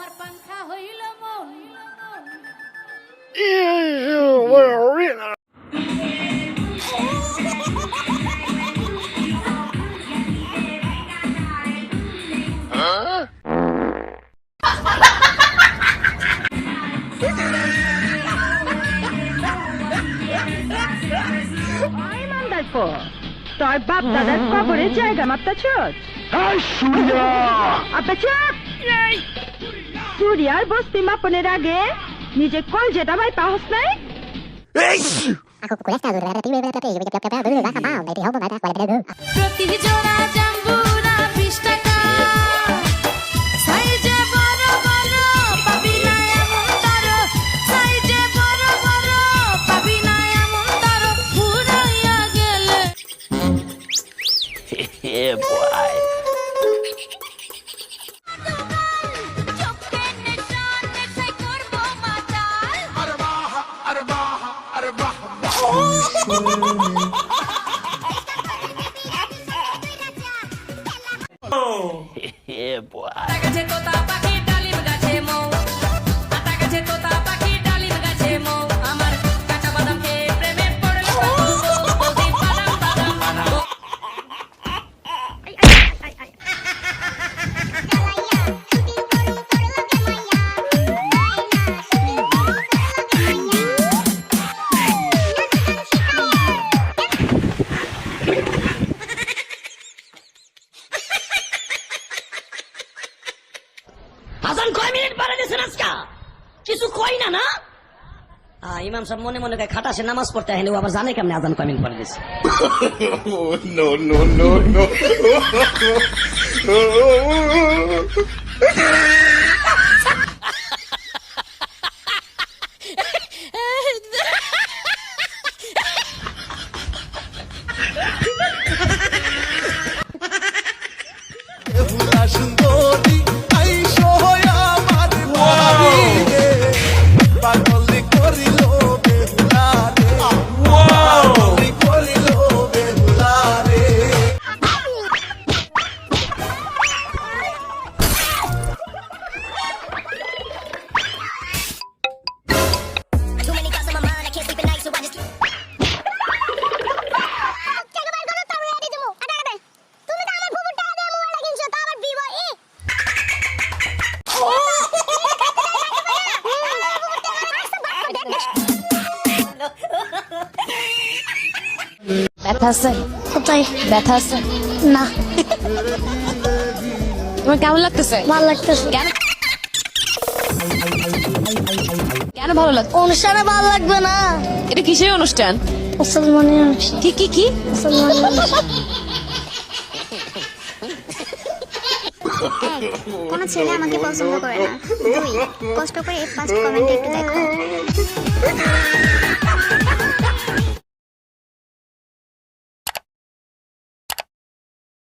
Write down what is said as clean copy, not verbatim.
আমার পান্থা হইল মন তোর বাপ দাদার কবরে জায়গা মাপতাছ? সূর্যার বস্তি মাপনের আগে নিজে কল যেটা ভাই পাহস নাই? প্রতি জোড়া জাম্বুরা 20 টাকা সাইজে বড় বড় পাবি না এমন তার সাইজে বড় বড় পাবি না এমন তার ফুরাইয়া গেলে Yeah, boy. Yeah, boy. Hasan কয় মিনিট পরে দিয়েছেন আজকা কিছু কই না না ইমাম সাহেব মনে মনে খাটাসে নামাজ পড়তে আহেন আবার জানে কেমনে আজান কয় মিনিট পরে দিয়েছে No, no, no, no. ব্যথা আছে কোথায়? ব্যথা আছে না। তোমার কেমন লাগতেছে? ভালো লাগতেছে। কেন কেন ভালো লাগছে? অনুষ্ঠানে ভালো লাগবে না। এটা কিসের অনুষ্ঠান? মুসলমানের অনুষ্ঠান। কি কি কি? মুসলমানের অনুষ্ঠান। কোনো ছেলে আমাকে পছন্দ করে না। 2 কষ্ট করে ফার্স্ট কমেন্টে একটু দেখো।